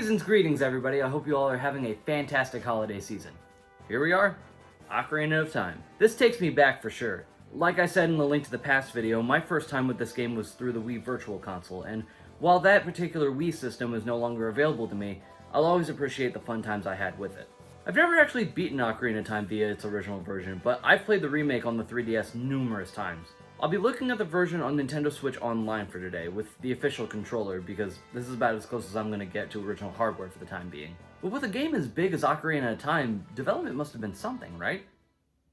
Season's greetings, everybody. I hope you all are having a fantastic holiday season. Here we are, Ocarina of Time. This takes me back for sure. Like I said in the Link to the Past video, my first time with this game was through the Wii Virtual Console, and while that particular Wii system is no longer available to me, I'll always appreciate the fun times I had with it. I've never actually beaten Ocarina of Time via its original version, but I've played the remake on the 3DS numerous times. I'll be looking at the version on Nintendo Switch Online for today, with the official controller, because this is about as close as I'm going to get to original hardware for the time being. But with a game as big as Ocarina of Time, development must have been something, right?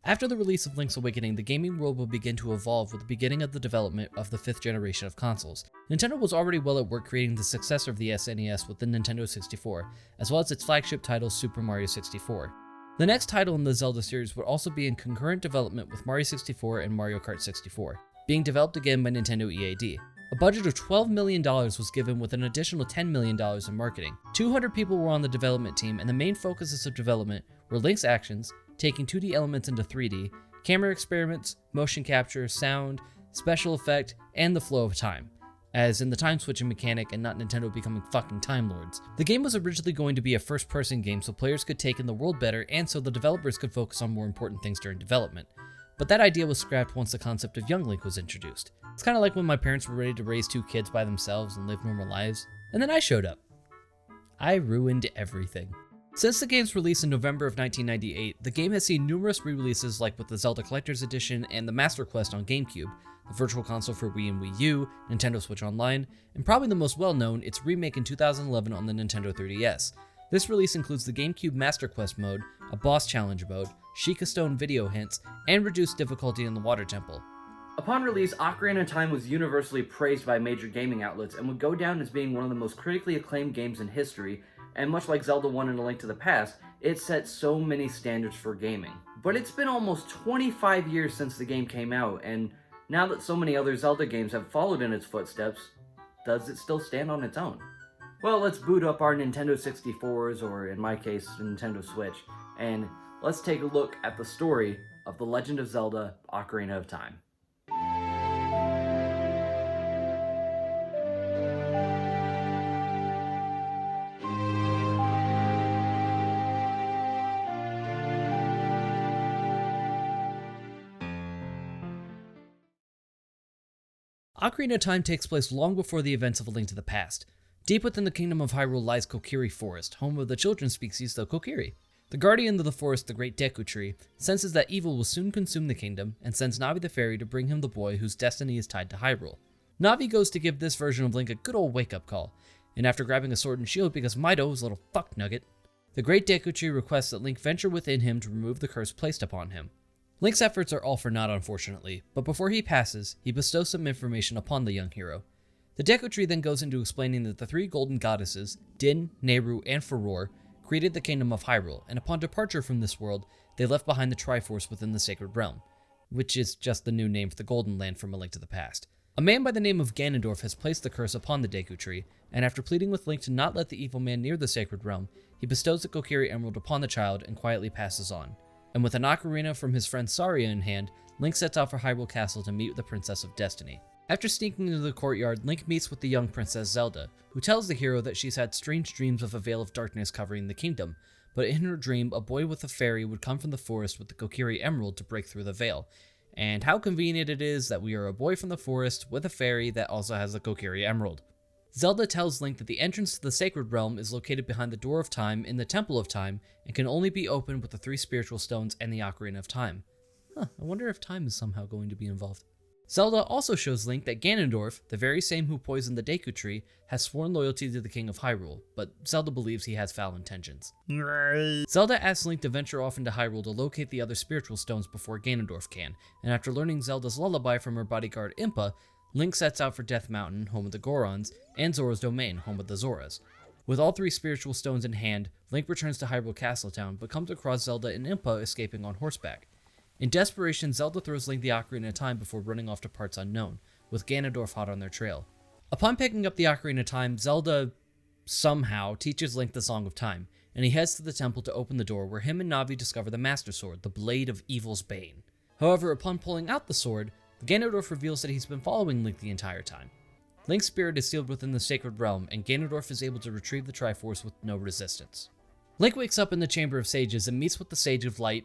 After the release of Link's Awakening, the gaming world will begin to evolve with the beginning of the development of the 5th generation of consoles. Nintendo was already well at work creating the successor of the SNES with the Nintendo 64, as well as its flagship title Super Mario 64. The next title in the Zelda series would also be in concurrent development with Mario 64 and Mario Kart 64, being developed again by Nintendo EAD. A budget of $12 million was given with an additional $10 million in marketing. 200 people were on the development team, and the main focuses of development were Link's actions, taking 2D elements into 3D, camera experiments, motion capture, sound, special effect, and the flow of time, as in the time switching mechanic and not Nintendo becoming fucking Time Lords. The game was originally going to be a first-person game so players could take in the world better and so the developers could focus on more important things during development. But that idea was scrapped once the concept of Young Link was introduced. It's kind of like when my parents were ready to raise 2 kids by themselves and live normal lives, and then I showed up. I ruined everything. Since the game's release in November of 1998, the game has seen numerous re-releases like with the Zelda Collector's Edition and the Master Quest on GameCube, the Virtual Console for Wii and Wii U, Nintendo Switch Online, and probably the most well-known, its remake in 2011 on the Nintendo 3DS. This release includes the GameCube Master Quest mode, a boss challenge mode, Sheikah Stone video hints, and reduced difficulty in the Water Temple. Upon release, Ocarina of Time was universally praised by major gaming outlets and would go down as being one of the most critically acclaimed games in history, and much like Zelda 1 and A Link to the Past, it set so many standards for gaming. But it's been almost 25 years since the game came out, and now that so many other Zelda games have followed in its footsteps, does it still stand on its own? Well, let's boot up our Nintendo 64s, or in my case, Nintendo Switch, and let's take a look at the story of The Legend of Zelda: Ocarina of Time. Ocarina of Time takes place long before the events of A Link to the Past. Deep within the kingdom of Hyrule lies Kokiri Forest, home of the children's species, the Kokiri. The guardian of the forest, the Great Deku Tree, senses that evil will soon consume the kingdom and sends Navi the fairy to bring him the boy whose destiny is tied to Hyrule. Navi goes to give this version of Link a good old wake-up call, and after grabbing a sword and shield because Mido is a little fuck nugget, the Great Deku Tree requests that Link venture within him to remove the curse placed upon him. Link's efforts are all for naught, unfortunately, but before he passes, he bestows some information upon the young hero. The Deku Tree then goes into explaining that the 3 golden goddesses, Din, Nehru, and Furore, created the kingdom of Hyrule, and upon departure from this world, they left behind the Triforce within the Sacred Realm, which is just the new name for the Golden Land from A Link to the Past. A man by the name of Ganondorf has placed the curse upon the Deku Tree, and after pleading with Link to not let the evil man near the Sacred Realm, he bestows the Kokiri Emerald upon the child and quietly passes on. And with an ocarina from his friend Saria in hand, Link sets out for Hyrule Castle to meet the Princess of Destiny. After sneaking into the courtyard, Link meets with the young Princess Zelda, who tells the hero that she's had strange dreams of a veil of darkness covering the kingdom, but in her dream, a boy with a fairy would come from the forest with the Kokiri Emerald to break through the veil. And how convenient it is that we are a boy from the forest with a fairy that also has the Kokiri Emerald. Zelda tells Link that the entrance to the Sacred Realm is located behind the Door of Time in the Temple of Time and can only be opened with the 3 spiritual stones and the Ocarina of Time. I wonder if time is somehow going to be involved. Zelda also shows Link that Ganondorf, the very same who poisoned the Deku Tree, has sworn loyalty to the King of Hyrule, but Zelda believes he has foul intentions. Zelda asks Link to venture off into Hyrule to locate the other spiritual stones before Ganondorf can, and after learning Zelda's lullaby from her bodyguard Impa, Link sets out for Death Mountain, home of the Gorons, and Zora's Domain, home of the Zoras. With all 3 spiritual stones in hand, Link returns to Hyrule Castletown, but comes across Zelda and Impa escaping on horseback. In desperation, Zelda throws Link the Ocarina of Time before running off to parts unknown, with Ganondorf hot on their trail. Upon picking up the Ocarina of Time, Zelda somehow teaches Link the Song of Time, and he heads to the temple to open the door where him and Navi discover the Master Sword, the Blade of Evil's Bane. However, upon pulling out the sword, Ganondorf reveals that he's been following Link the entire time. Link's spirit is sealed within the Sacred Realm, and Ganondorf is able to retrieve the Triforce with no resistance. Link wakes up in the Chamber of Sages and meets with the Sage of Light.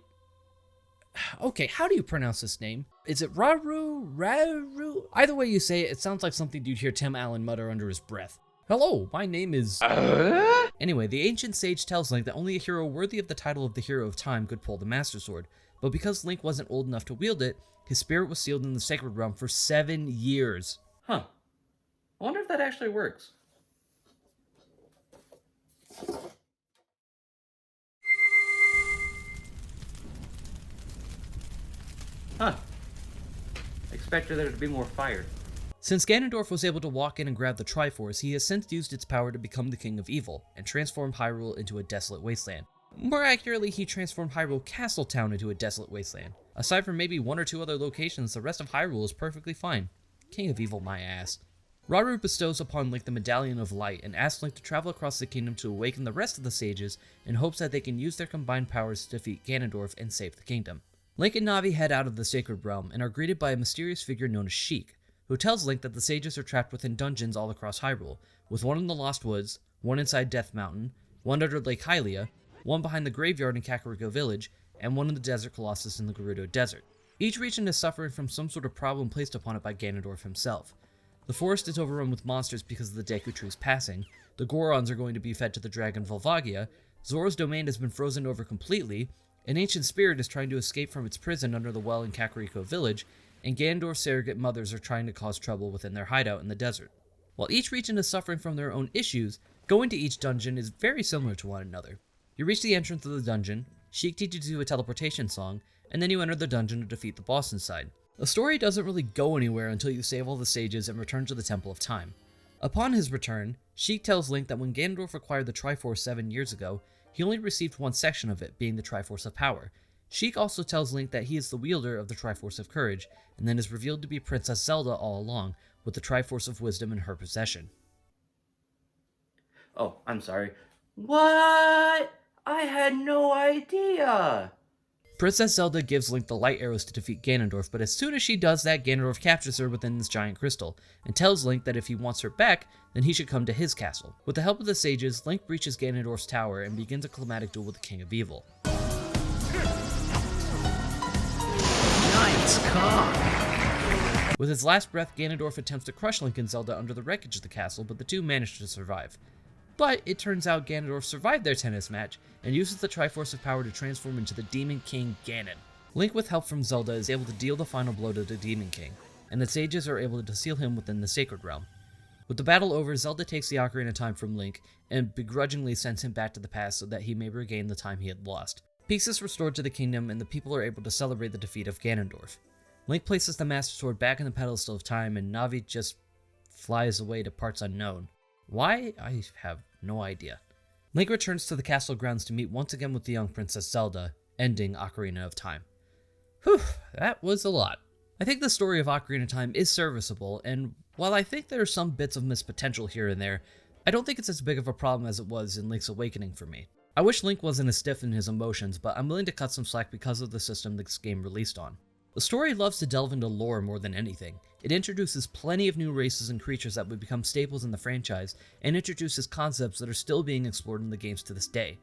Okay, how do you pronounce this name? Is it Raru? Raru? Either way you say it, it sounds like something you'd hear Tim Allen mutter under his breath. Hello, my name is... Anyway, the ancient sage tells Link that only a hero worthy of the title of the Hero of Time could pull the Master Sword, but because Link wasn't old enough to wield it, his spirit was sealed in the Sacred Realm for 7 years. Huh. I wonder if that actually works. Huh. Expected there to be more fire. Since Ganondorf was able to walk in and grab the Triforce, he has since used its power to become the King of Evil, and transformed Hyrule into a desolate wasteland. More accurately, he transformed Hyrule Castle Town into a desolate wasteland. Aside from maybe 1 or 2 other locations, the rest of Hyrule is perfectly fine. King of Evil my ass. Rauru bestows upon Link the Medallion of Light and asks Link to travel across the kingdom to awaken the rest of the sages in hopes that they can use their combined powers to defeat Ganondorf and save the kingdom. Link and Navi head out of the Sacred Realm and are greeted by a mysterious figure known as Sheik, who tells Link that the sages are trapped within dungeons all across Hyrule, with one in the Lost Woods, one inside Death Mountain, one under Lake Hylia, one behind the graveyard in Kakariko Village, and one in the Desert Colossus in the Gerudo Desert. Each region is suffering from some sort of problem placed upon it by Ganondorf himself. The forest is overrun with monsters because of the Deku Tree's passing, the Gorons are going to be fed to the dragon Volvagia, Zora's domain has been frozen over completely, an ancient spirit is trying to escape from its prison under the well in Kakariko Village, and Ganondorf's surrogate mothers are trying to cause trouble within their hideout in the desert. While each region is suffering from their own issues, going to each dungeon is very similar to one another. You reach the entrance of the dungeon, Sheik teaches you a teleportation song, and then you enter the dungeon to defeat the boss inside. The story doesn't really go anywhere until you save all the sages and return to the Temple of Time. Upon his return, Sheik tells Link that when Ganondorf acquired the Triforce 7 years ago, he only received one section of it, being the Triforce of Power. Sheik also tells Link that he is the wielder of the Triforce of Courage, and then is revealed to be Princess Zelda all along, with the Triforce of Wisdom in her possession. Oh, I'm sorry. What? I had no idea! Princess Zelda gives Link the light arrows to defeat Ganondorf, but as soon as she does that, Ganondorf captures her within this giant crystal, and tells Link that if he wants her back, then he should come to his castle. With the help of the sages, Link breaches Ganondorf's tower and begins a climatic duel with the King of Evil. Nice cock. With his last breath, Ganondorf attempts to crush Link and Zelda under the wreckage of the castle, but the two manage to survive. But it turns out Ganondorf survived their tennis match and uses the Triforce of Power to transform into the Demon King Ganon. Link, with help from Zelda, is able to deal the final blow to the Demon King, and the sages are able to seal him within the Sacred Realm. With the battle over, Zelda takes the Ocarina of Time from Link and begrudgingly sends him back to the past so that he may regain the time he had lost. Peace is restored to the kingdom and the people are able to celebrate the defeat of Ganondorf. Link places the Master Sword back in the pedestal of time and Navi just flies away to parts unknown. Why? I have no idea. Link returns to the castle grounds to meet once again with the young Princess Zelda, ending Ocarina of Time. Whew, that was a lot. I think the story of Ocarina of Time is serviceable, and while I think there are some bits of missed potential here and there, I don't think it's as big of a problem as it was in Link's Awakening for me. I wish Link wasn't as stiff in his emotions, but I'm willing to cut some slack because of the system this game released on. The story loves to delve into lore more than anything. It introduces plenty of new races and creatures that would become staples in the franchise, and introduces concepts that are still being explored in the games to this day.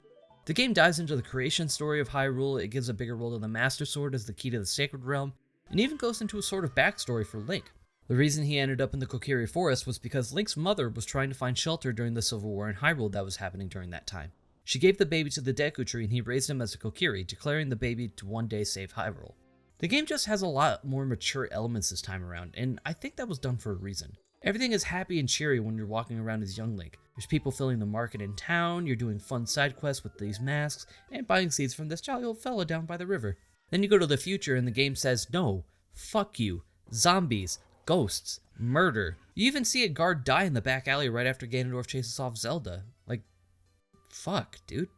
The game dives into the creation story of Hyrule, it gives a bigger role to the Master Sword as the key to the Sacred Realm, and even goes into a sort of backstory for Link. The reason he ended up in the Kokiri Forest was because Link's mother was trying to find shelter during the Civil War in Hyrule that was happening during that time. She gave the baby to the Deku Tree and he raised him as a Kokiri, declaring the baby to one day save Hyrule. The game just has a lot more mature elements this time around, and I think that was done for a reason. Everything is happy and cheery when you're walking around as young Link. There's people filling the market in town, you're doing fun side quests with these masks, and buying seeds from this jolly old fella down by the river. Then you go to the future and the game says, no, fuck you, zombies, ghosts, murder. You even see a guard die in the back alley right after Ganondorf chases off Zelda. Like, fuck, dude.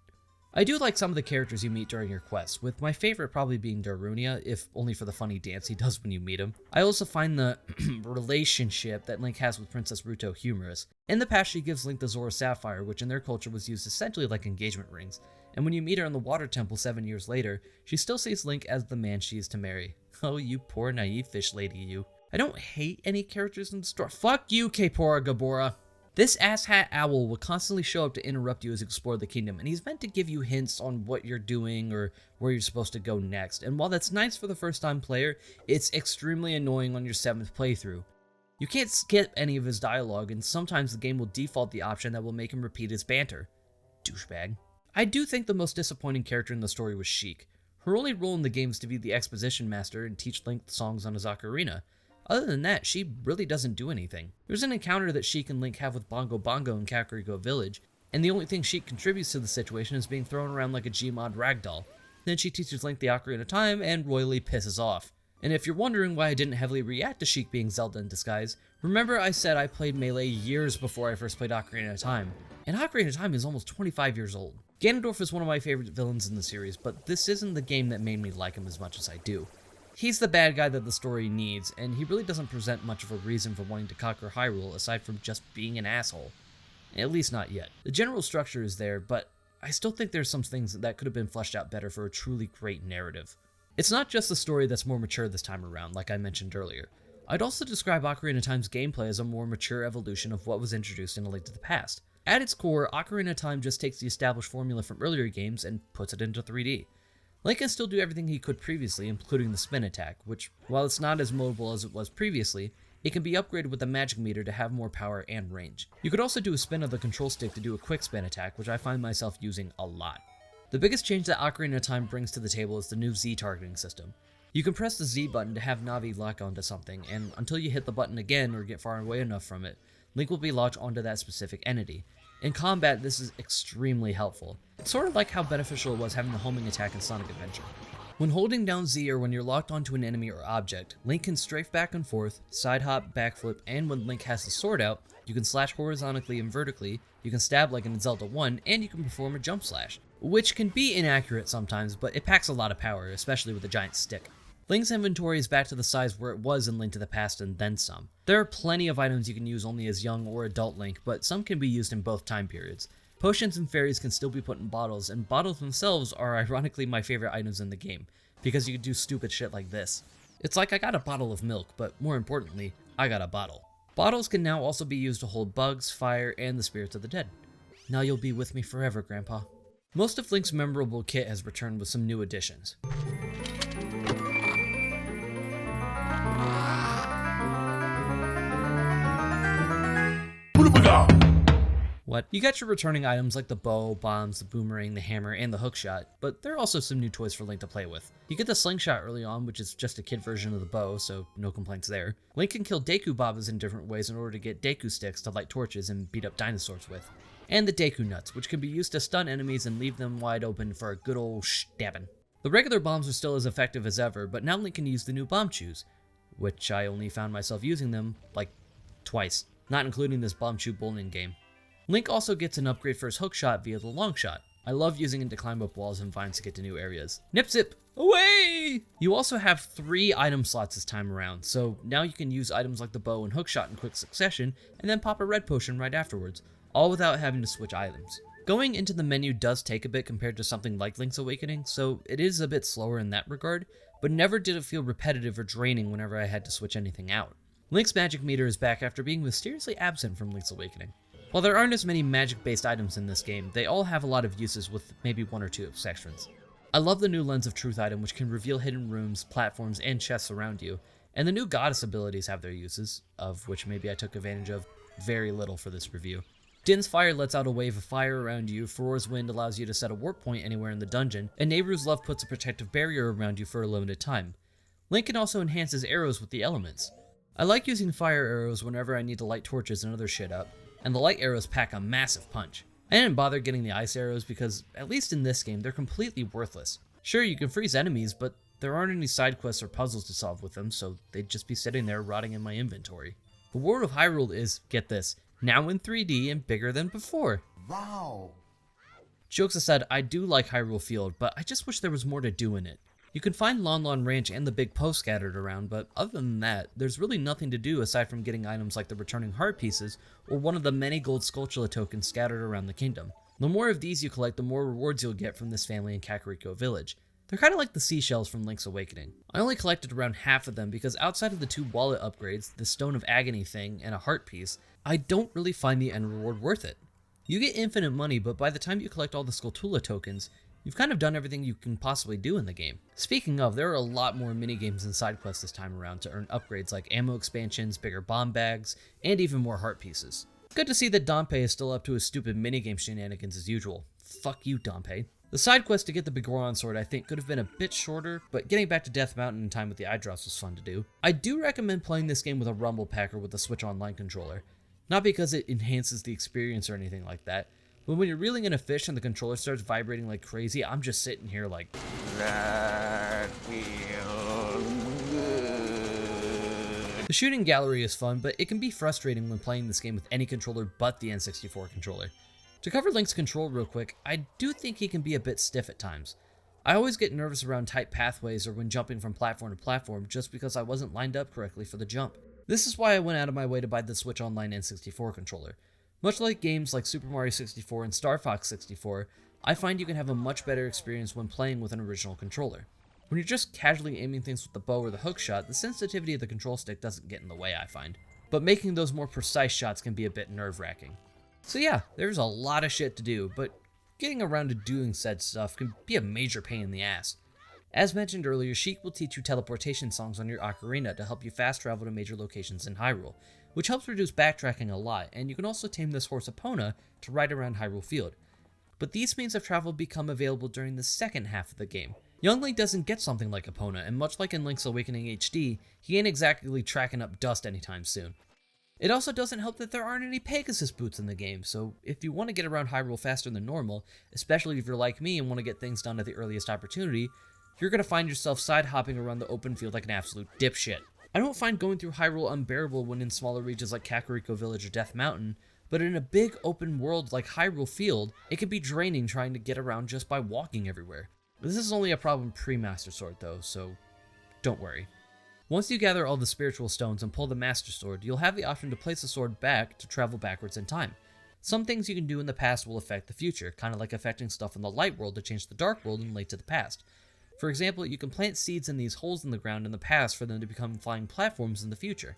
I do like some of the characters you meet during your quests, with my favorite probably being Darunia, if only for the funny dance he does when you meet him. I also find the relationship that Link has with Princess Ruto humorous. In the past, she gives Link the Zora Sapphire, which in their culture was used essentially like engagement rings, and when you meet her in the Water Temple 7 years later, she still sees Link as the man she is to marry. Oh, you poor naive fish lady, you. I don't hate any characters in the story. Fuck you, Kaepora Gaebora. This asshat owl will constantly show up to interrupt you as you explore the kingdom, and he's meant to give you hints on what you're doing or where you're supposed to go next. And while that's nice for the first time player, it's extremely annoying on your 7th playthrough. You can't skip any of his dialogue, and sometimes the game will default the option that will make him repeat his banter. Douchebag. I do think the most disappointing character in the story was Sheik. Her only role in the game is to be the exposition master and teach Link the songs on his ocarina. Other than that, she really doesn't do anything. There's an encounter that Sheik and Link have with Bongo Bongo in Kakariko Village, and the only thing Sheik contributes to the situation is being thrown around like a Gmod ragdoll. Then she teaches Link the Ocarina of Time and royally pisses off. And if you're wondering why I didn't heavily react to Sheik being Zelda in disguise, remember I said I played Melee years before I first played Ocarina of Time, and Ocarina of Time is almost 25 years old. Ganondorf is one of my favorite villains in the series, but this isn't the game that made me like him as much as I do. He's the bad guy that the story needs, and he really doesn't present much of a reason for wanting to conquer Hyrule aside from just being an asshole. At least not yet. The general structure is there, but I still think there's some things that could have been fleshed out better for a truly great narrative. It's not just the story that's more mature this time around, like I mentioned earlier. I'd also describe Ocarina of Time's gameplay as a more mature evolution of what was introduced in A Link to the Past. At its core, Ocarina of Time just takes the established formula from earlier games and puts it into 3D. Link can still do everything he could previously, including the spin attack, which, while it's not as mobile as it was previously, it can be upgraded with the magic meter to have more power and range. You could also do a spin of the control stick to do a quick spin attack, which I find myself using a lot. The biggest change that Ocarina of Time brings to the table is the new Z targeting system. You can press the Z button to have Navi lock onto something, and until you hit the button again or get far away enough from it, Link will be locked onto that specific entity. In combat, this is extremely helpful. It's sort of like how beneficial it was having the homing attack in Sonic Adventure. When holding down Z or when you're locked onto an enemy or object, Link can strafe back and forth, side hop, backflip, and when Link has the sword out, you can slash horizontally and vertically, you can stab like in Zelda 1, and you can perform a jump slash, which can be inaccurate sometimes, but it packs a lot of power, especially with a giant stick. Link's inventory is back to the size where it was in Link to the Past and then some. There are plenty of items you can use only as young or adult Link, but some can be used in both time periods. Potions and fairies can still be put in bottles, and bottles themselves are ironically my favorite items in the game, because you can do stupid shit like this. It's like I got a bottle of milk, but more importantly, I got a bottle. Bottles can now also be used to hold bugs, fire, and the spirits of the dead. Now you'll be with me forever, Grandpa. Most of Link's memorable kit has returned with some new additions. What? You got your returning items like the bow, bombs, the boomerang, the hammer, and the hookshot, but there are also some new toys for Link to play with. You get the slingshot early on, which is just a kid version of the bow, so no complaints there. Link can kill Deku Babas in different ways in order to get Deku sticks to light torches and beat up dinosaurs with. And the Deku nuts, which can be used to stun enemies and leave them wide open for a good old stabbing. The regular bombs are still as effective as ever, but now Link can use the new bomb chews, which I only found myself using them, like, twice, not including this bomb chew bowling game. Link also gets an upgrade for his hookshot via the longshot. I love using it to climb up walls and vines to get to new areas. Nip zip! Away! You also have 3 item slots this time around, so now you can use items like the bow and hookshot in quick succession, and then pop a red potion right afterwards, all without having to switch items. Going into the menu does take a bit compared to something like Link's Awakening, so it is a bit slower in that regard, but never did it feel repetitive or draining whenever I had to switch anything out. Link's magic meter is back after being mysteriously absent from Link's Awakening. While there aren't as many magic-based items in this game, they all have a lot of uses with maybe 1 or 2 exceptions. I love the new Lens of Truth item, which can reveal hidden rooms, platforms, and chests around you, and the new goddess abilities have their uses, of which maybe I took advantage of very little for this review. Din's Fire lets out a wave of fire around you, Farore's Wind allows you to set a warp point anywhere in the dungeon, and Nehru's Love puts a protective barrier around you for a limited time. Link can also enhance his arrows with the elements. I like using fire arrows whenever I need to light torches and other shit up, and the light arrows pack a massive punch. I didn't bother getting the ice arrows because, at least in this game, they're completely worthless. Sure, you can freeze enemies, but there aren't any side quests or puzzles to solve with them, so they'd just be sitting there rotting in my inventory. The World of Hyrule is, get this, now in 3D and bigger than before. Wow. Jokes aside, I do like Hyrule Field, but I just wish there was more to do in it. You can find Lon Lon Ranch and the Big Post scattered around, but other than that, there's really nothing to do aside from getting items like the returning heart pieces or one of the many gold Skulltula tokens scattered around the kingdom. The more of these you collect, the more rewards you'll get from this family in Kakariko Village. They're kind of like the seashells from Link's Awakening. I only collected around half of them because outside of the 2 wallet upgrades, the Stone of Agony thing, and a heart piece, I don't really find the end reward worth it. You get infinite money, but by the time you collect all the Skulltula tokens, you've kind of done everything you can possibly do in the game. Speaking of, there are a lot more minigames and side quests this time around to earn upgrades like ammo expansions, bigger bomb bags, and even more heart pieces. Good to see that Dompe is still up to his stupid minigame shenanigans as usual. Fuck you, Dompe. The side quest to get the Bigoron sword I think could have been a bit shorter, but getting back to Death Mountain in time with the eye drops was fun to do. I do recommend playing this game with a Rumble Pack or with a Switch Online controller. Not because it enhances the experience or anything like that, but when you're reeling in a fish and the controller starts vibrating like crazy, I'm just sitting here like, that feels good. The shooting gallery is fun, but it can be frustrating when playing this game with any controller but the N64 controller. To cover Link's control real quick, I do think he can be a bit stiff at times. I always get nervous around tight pathways or when jumping from platform to platform just because I wasn't lined up correctly for the jump. This is why I went out of my way to buy the Switch Online N64 controller. Much like games like Super Mario 64 and Star Fox 64, I find you can have a much better experience when playing with an original controller. When you're just casually aiming things with the bow or the hook shot, the sensitivity of the control stick doesn't get in the way, I find. But making those more precise shots can be a bit nerve-wracking. So yeah, there's a lot of shit to do, but getting around to doing said stuff can be a major pain in the ass. As mentioned earlier, Sheik will teach you teleportation songs on your ocarina to help you fast travel to major locations in Hyrule, which helps reduce backtracking a lot, and you can also tame this horse Epona to ride around Hyrule Field. But these means of travel become available during the second half of the game. Young Link doesn't get something like Epona, and much like in Link's Awakening HD, he ain't exactly tracking up dust anytime soon. It also doesn't help that there aren't any Pegasus boots in the game, so if you want to get around Hyrule faster than normal, especially if you're like me and want to get things done at the earliest opportunity, you're going to find yourself side-hopping around the open field like an absolute dipshit. I don't find going through Hyrule unbearable when in smaller regions like Kakariko Village or Death Mountain, but in a big open world like Hyrule Field, it can be draining trying to get around just by walking everywhere. This is only a problem pre-Master Sword though, so don't worry. Once you gather all the spiritual stones and pull the Master Sword, you'll have the option to place the sword back to travel backwards in time. Some things you can do in the past will affect the future, kind of like affecting stuff in the light world to change the dark world and Link to the past. For example, you can plant seeds in these holes in the ground in the past for them to become flying platforms in the future.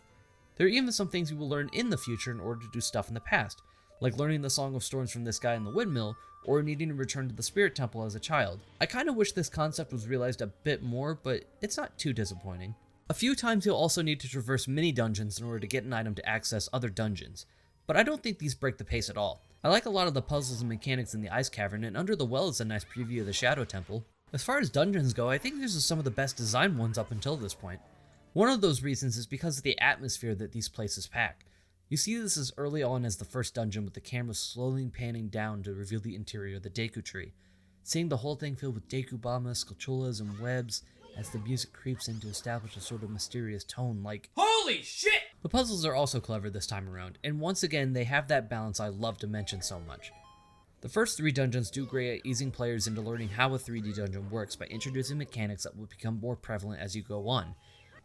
There are even some things you will learn in the future in order to do stuff in the past, like learning the Song of Storms from this guy in the windmill, or needing to return to the Spirit Temple as a child. I kind of wish this concept was realized a bit more, but it's not too disappointing. A few times you'll also need to traverse mini-dungeons in order to get an item to access other dungeons, but I don't think these break the pace at all. I like a lot of the puzzles and mechanics in the Ice Cavern, and Under the Well is a nice preview of the Shadow Temple. As far as dungeons go, I think these are some of the best designed ones up until this point. One of those reasons is because of the atmosphere that these places pack. You see this as early on as the first dungeon with the camera slowly panning down to reveal the interior of the Deku Tree. Seeing the whole thing filled with Deku Bombas, Skulltulas, and webs as the music creeps in to establish a sort of mysterious tone like, "Holy shit!" The puzzles are also clever this time around, and once again they have that balance I love to mention so much. The first 3 dungeons do great at easing players into learning how a 3D dungeon works by introducing mechanics that will become more prevalent as you go on,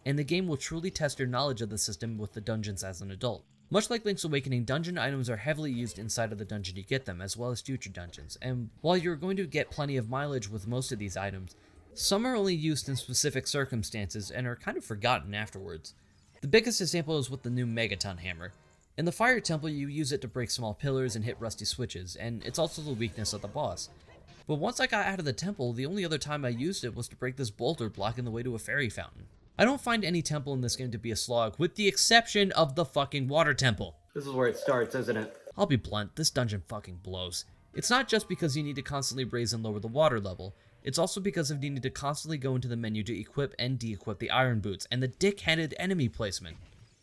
and the game will truly test your knowledge of the system with the dungeons as an adult. Much like Link's Awakening, dungeon items are heavily used inside of the dungeon you get them, as well as future dungeons, and while you're going to get plenty of mileage with most of these items, some are only used in specific circumstances and are kind of forgotten afterwards. The biggest example is with the new Megaton Hammer. In the Fire Temple, you use it to break small pillars and hit rusty switches, and it's also the weakness of the boss. But once I got out of the temple, the only other time I used it was to break this boulder blocking the way to a fairy fountain. I don't find any temple in this game to be a slog, with the exception of the fucking water temple. This is where it starts, isn't it? I'll be blunt, this dungeon fucking blows. It's not just because you need to constantly raise and lower the water level, it's also because of needing to constantly go into the menu to equip and de-equip the iron boots, and the dick-headed enemy placement.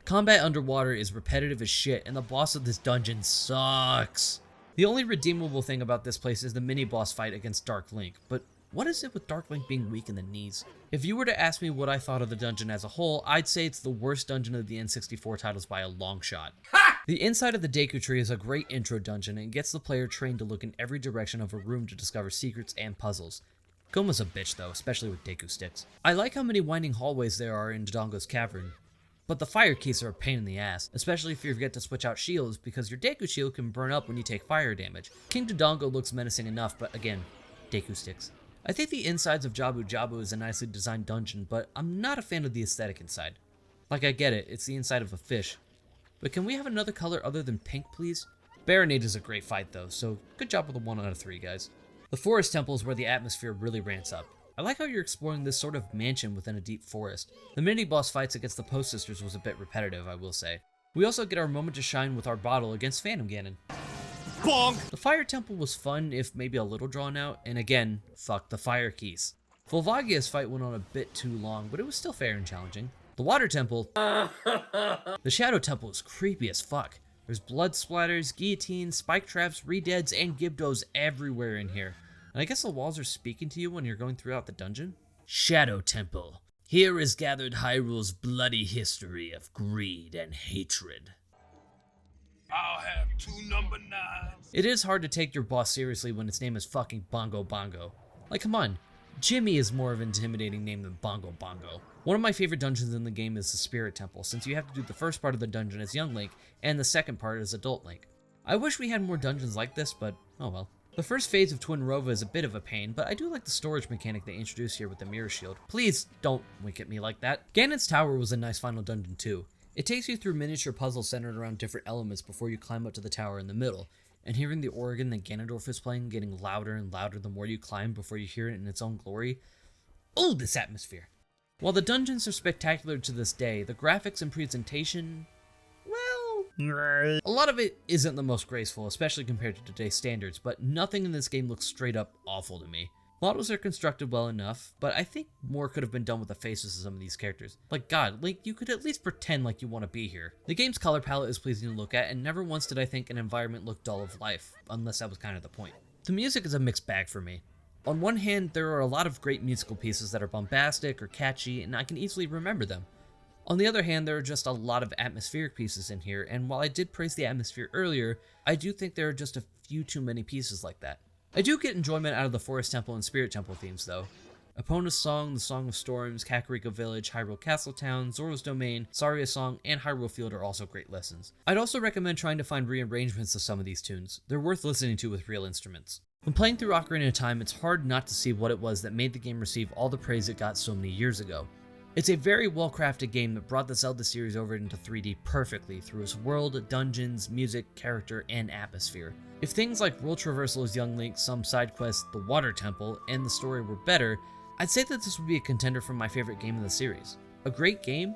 Combat underwater is repetitive as shit, and the boss of this dungeon sucks. The only redeemable thing about this place is the mini-boss fight against Dark Link, but what is it with Dark Link being weak in the knees? If you were to ask me what I thought of the dungeon as a whole, I'd say it's the worst dungeon of the N64 titles by a long shot. Ha! The inside of the Deku Tree is a great intro dungeon and gets the player trained to look in every direction of a room to discover secrets and puzzles. Goma's a bitch though, especially with Deku sticks. I like how many winding hallways there are in Dodongo's cavern, but the fire keys are a pain in the ass, especially if you forget to switch out shields because your Deku shield can burn up when you take fire damage. King Dodongo looks menacing enough, but again, Deku sticks. I think the insides of Jabu Jabu is a nicely designed dungeon, but I'm not a fan of the aesthetic inside. Like, I get it, it's the inside of a fish. But can we have another color other than pink, please? Baronade is a great fight though, so good job with a 1 out of 3, guys. The Forest Temple is where the atmosphere really ramps up. I like how you're exploring this sort of mansion within a deep forest. The mini-boss fights against the Post Sisters was a bit repetitive, I will say. We also get our moment to shine with our bottle against Phantom Ganon. Bonk! The Fire Temple was fun, if maybe a little drawn out, and again, fuck the fire keys. Volvagia's fight went on a bit too long, but it was still fair and challenging. The Water Temple... The Shadow Temple is creepy as fuck. There's blood splatters, guillotines, spike traps, re-deads, and Gibdos everywhere in here. And I guess the walls are speaking to you when you're going throughout the dungeon? Shadow Temple. Here is gathered Hyrule's bloody history of greed and hatred. I'll have 2 number 9s. It is hard to take your boss seriously when its name is fucking Bongo Bongo. Like, come on. Jimmy is more of an intimidating name than Bongo Bongo. One of my favorite dungeons in the game is the Spirit Temple, since you have to do the first part of the dungeon as young Link, and the second part as adult Link. I wish we had more dungeons like this, but oh well. The first phase of Twin Rova is a bit of a pain, but I do like the storage mechanic they introduced here with the mirror shield. Please don't wink at me like that. Ganon's Tower was a nice final dungeon too. It takes you through miniature puzzles centered around different elements before you climb up to the tower in the middle, and hearing the organ that Ganondorf is playing getting louder and louder the more you climb before you hear it in its own glory. Oh, this atmosphere! While the dungeons are spectacular to this day, the graphics and presentation, well, a lot of it isn't the most graceful, especially compared to today's standards, but nothing in this game looks straight up awful to me. Models are constructed well enough, but I think more could have been done with the faces of some of these characters. Like, God, Link, you could at least pretend like you want to be here. The game's color palette is pleasing to look at, and never once did I think an environment looked dull of life, unless that was kind of the point. The music is a mixed bag for me. On one hand, there are a lot of great musical pieces that are bombastic or catchy, and I can easily remember them. On the other hand, there are just a lot of atmospheric pieces in here, and while I did praise the atmosphere earlier, I do think there are just a few too many pieces like that. I do get enjoyment out of the Forest Temple and Spirit Temple themes, though. Epona's Song, the Song of Storms, Kakariko Village, Hyrule Castle Town, Zora's Domain, Saria's Song, and Hyrule Field are also great lessons. I'd also recommend trying to find rearrangements of some of these tunes. They're worth listening to with real instruments. When playing through Ocarina of Time, it's hard not to see what it was that made the game receive all the praise it got so many years ago. It's a very well-crafted game that brought the Zelda series over into 3D perfectly through its world, dungeons, music, character, and atmosphere. If things like world traversal as young Link, some side quests, the Water Temple, and the story were better, I'd say that this would be a contender for my favorite game in the series. A great game?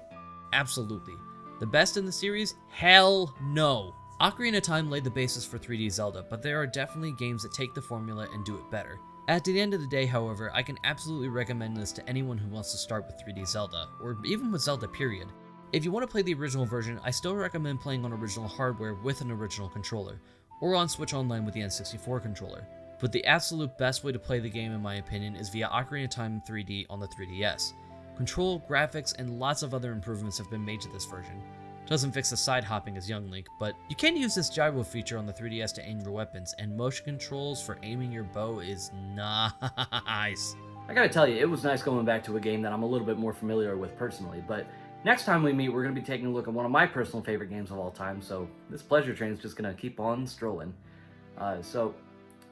Absolutely. The best in the series? Hell no. Ocarina of Time laid the basis for 3D Zelda, but there are definitely games that take the formula and do it better. At the end of the day, however, I can absolutely recommend this to anyone who wants to start with 3D Zelda, or even with Zelda period. If you want to play the original version, I still recommend playing on original hardware with an original controller, or on Switch Online with the N64 controller. But the absolute best way to play the game, in my opinion, is via Ocarina of Time 3D on the 3DS. Control, graphics, and lots of other improvements have been made to this version. Doesn't fix the side hopping as young Link, but you can use this gyro feature on the 3DS to aim your weapons, and motion controls for aiming your bow is nice. I gotta tell you, it was nice going back to a game that I'm a little bit more familiar with personally, but next time we meet, we're gonna be taking a look at one of my personal favorite games of all time, so this pleasure train is just gonna keep on strolling. So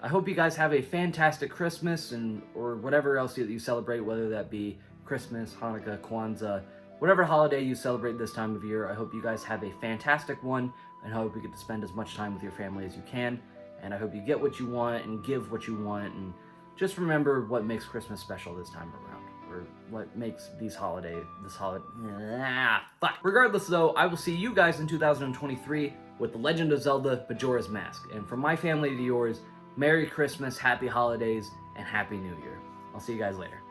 I hope you guys have a fantastic Christmas or whatever else that you celebrate, whether that be Christmas, Hanukkah, Kwanzaa, whatever holiday you celebrate this time of year. I hope you guys have a fantastic one, and I hope you get to spend as much time with your family as you can, and I hope you get what you want and give what you want, and just remember what makes Christmas special this time around, or what makes fuck. Regardless though, I will see you guys in 2023 with The Legend of Zelda Majora's Mask, and from my family to yours, Merry Christmas, Happy Holidays, and Happy New Year. I'll see you guys later.